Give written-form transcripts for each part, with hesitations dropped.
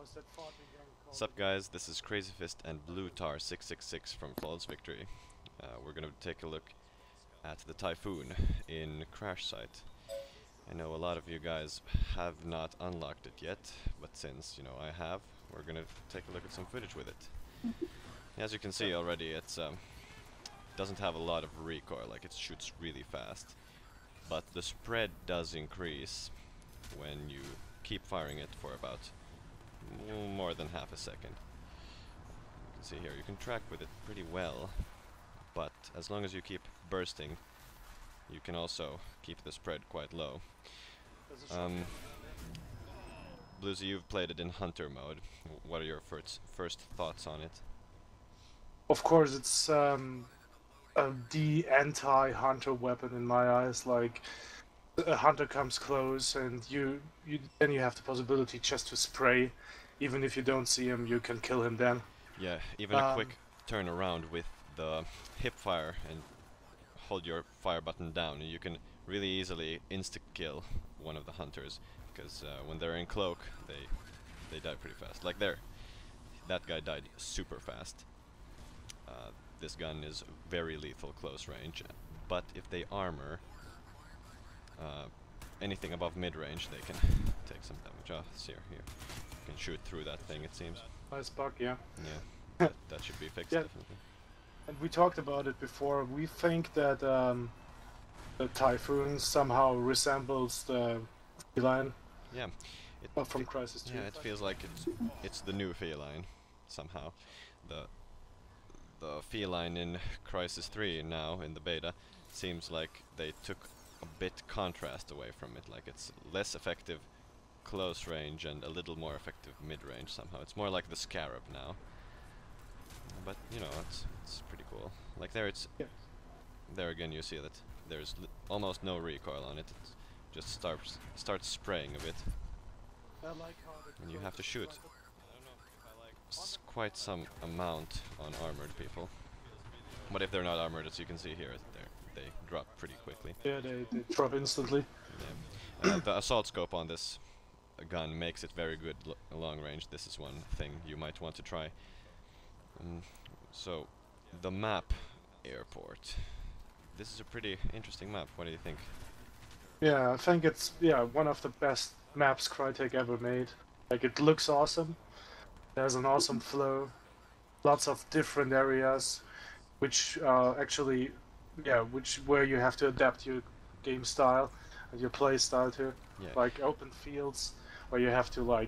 What's up, guys? This is Crazy Fist and Blue Tar 666 from Flawless Victory. We're gonna take a look at the Typhoon in Crash Site. I know a lot of you guys have not unlocked it yet, but since, I have, we're gonna take a look at some footage with it. As you can see already, it's doesn't have a lot of recoil, like it shoots really fast. But the spread does increase when you keep firing it for about more than half a second. You can see here, you can track with it pretty well, but as long as you keep bursting, you can also keep the spread quite low. Blusey, you've played it in Hunter mode. What are your first thoughts on it? Of course, it's the anti-hunter weapon in my eyes. Like, a hunter comes close, and then you have the possibility just to spray. Even if you don't see him, you can kill him then. Yeah, even a quick turn around with the hip fire and hold your fire button down, and you can really easily insta-kill one of the hunters, because when they're in cloak, they die pretty fast. Like there, that guy died super fast. This gun is very lethal close range, but if they armor anything above mid-range, they can take some damage. Oh, see here. You can shoot through that thing, it seems. Nice bug, yeah. Yeah, that should be fixed, yeah. definitely. And we talked about it before. We think that the Typhoon somehow resembles the feline. Yeah. From Crysis 2. Yeah, it feels like it's the new feline somehow. The feline in Crysis 3 now in the beta seems like they took a bit contrast away from it. Like it's less effective close range and a little more effective mid range somehow. It's more like the Scarab now. But it's pretty cool. Like there, there again you see that there's almost no recoil on it. It just starts spraying a bit, and you have to shoot quite some amount on armored people. But if they're not armored, as you can see here, they drop pretty quickly. Yeah, they drop instantly. Yeah. The assault scope on this gun makes it very good long range. This is one thing you might want to try. So, the map airport. This is a pretty interesting map. What do you think? Yeah, I think it's one of the best maps Crytek ever made. Like, it looks awesome. There's an awesome flow, lots of different areas, which actually, where you have to adapt your game style and your play style to. Yeah. Like open fields where you have to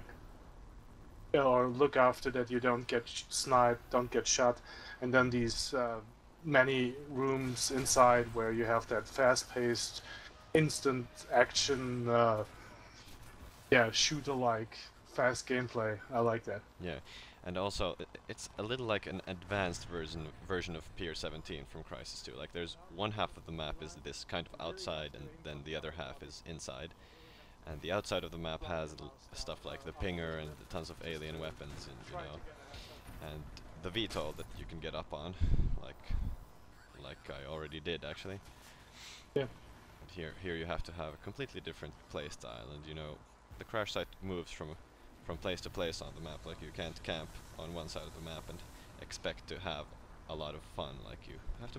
or look after that you don't get sniped, don't get shot, and then these many rooms inside where you have that fast-paced, instant action, shooter-like fast gameplay. I like that. Yeah, and also it's a little like an advanced version of Pier 17 from Crysis 2. Like there's one half of the map is this kind of outside, and then the other half is inside. And the outside of the map has stuff like the pinger and the tons of alien weapons, and and the VTOL that you can get up on, like I already did actually. Yeah. And here you have to have a completely different play style, and the crash site moves from place to place on the map. Like you can't camp on one side of the map and expect to have a lot of fun. Like you have to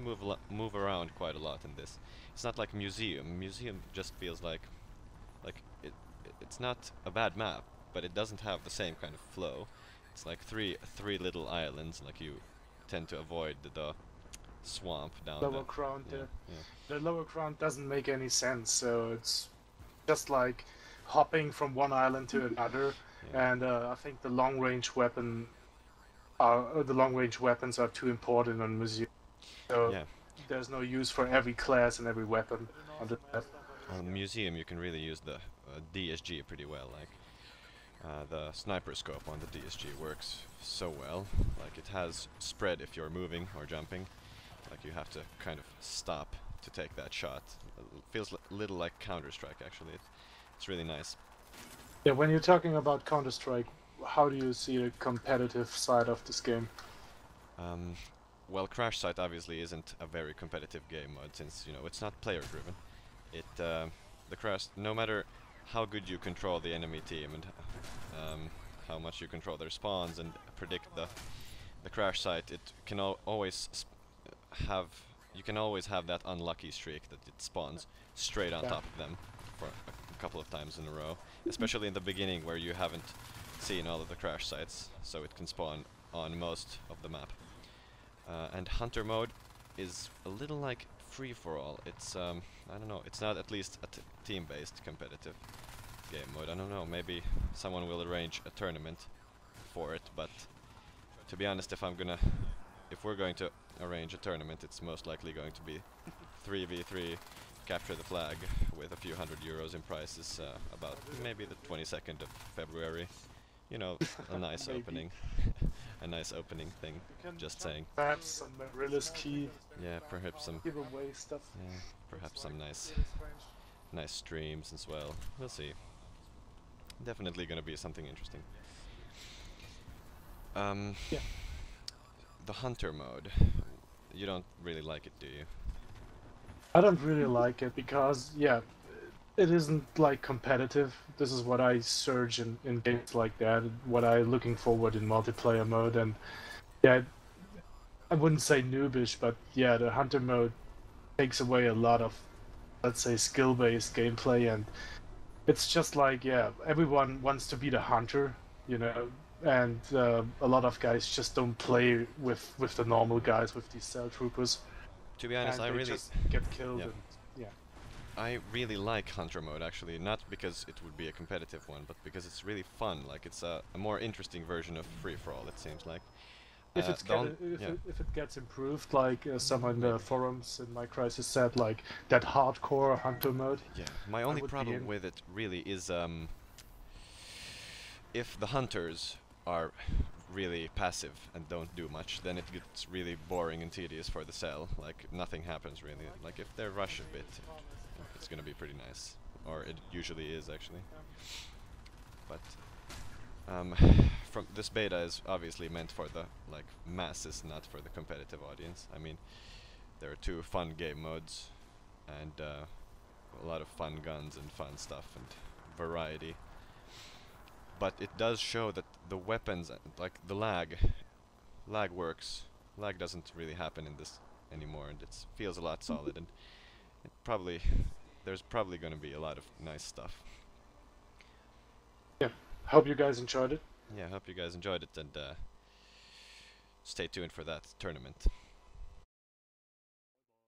move around quite a lot in this. It's not like Museum. Museum just feels like it's not a bad map, but it doesn't have the same kind of flow. It's like three little islands. Like you tend to avoid the swamp down there. Lower ground. The lower ground doesn't make any sense. So it's just like hopping from one island to another. Yeah. And I think the long-range weapons are too important on Museum. So there's no use for every class and every weapon on the map. On Museum, you can really use the DSG pretty well. Like the sniper scope on the DSG works so well. Like it has spread if you're moving or jumping. Like you have to kind of stop to take that shot. It feels a little like Counter-Strike actually. It's really nice. Yeah, when you're talking about Counter-Strike, how do you see the competitive side of this game? Well, Crash Site obviously isn't a very competitive game mode, since it's not player-driven. The Crash, no matter how good you control the enemy team and how much you control their spawns and predict the crash site, it can you can always have that unlucky streak that it spawns straight on top of them for a couple of times in a row, especially in the beginning where you haven't seen all of the crash sites, so it can spawn on most of the map. And hunter mode is a little like free-for-all. It's I don't know, it's not at least a team-based competitive game mode. I don't know, maybe someone will arrange a tournament for it, but to be honest, if we're going to arrange a tournament, it's most likely going to be 3v3 capture the flag with a few €100 in prizes, about maybe the 22nd of February. You know, a nice opening. A nice opening thing, just saying. Perhaps some Mirillis key. Yeah, perhaps some giveaway stuff. Yeah, perhaps some nice streams as well. We'll see. Definitely gonna be something interesting. Yeah. The hunter mode. You don't really like it, do you? I don't really like it because, yeah, it isn't like competitive. This is what I search in games like that, what I'm looking forward in multiplayer mode, and yeah, I wouldn't say noobish, but yeah, the hunter mode takes away a lot of, let's say, skill-based gameplay, and it's just like, yeah, everyone wants to be the hunter, you know, and a lot of guys just don't play with the normal guys, with these cell troopers. To be honest, and I they really just get killed. yeah. And, yeah. I really like hunter mode, actually, not because it would be a competitive one, but because it's really fun. Like, it's a more interesting version of free-for-all, it seems like. If it gets improved, like someone in the forums in my Crysis said, like that hardcore hunter mode. Yeah, my only problem with it really is if the hunters are really passive and don't do much, then it gets really boring and tedious for the cell. Like, nothing happens really. Like, if they rush a bit, it's gonna be pretty nice, or it usually is actually. But from this beta is obviously meant for the masses, not for the competitive audience. I mean, there are 2 fun game modes and a lot of fun guns and fun stuff and variety. But it does show that the weapons, like the lag works. Lag doesn't really happen in this anymore, and it feels a lot solid, and there's probably going to be a lot of nice stuff. Yeah, hope you guys enjoyed it. Yeah, hope you guys enjoyed it, and stay tuned for that tournament.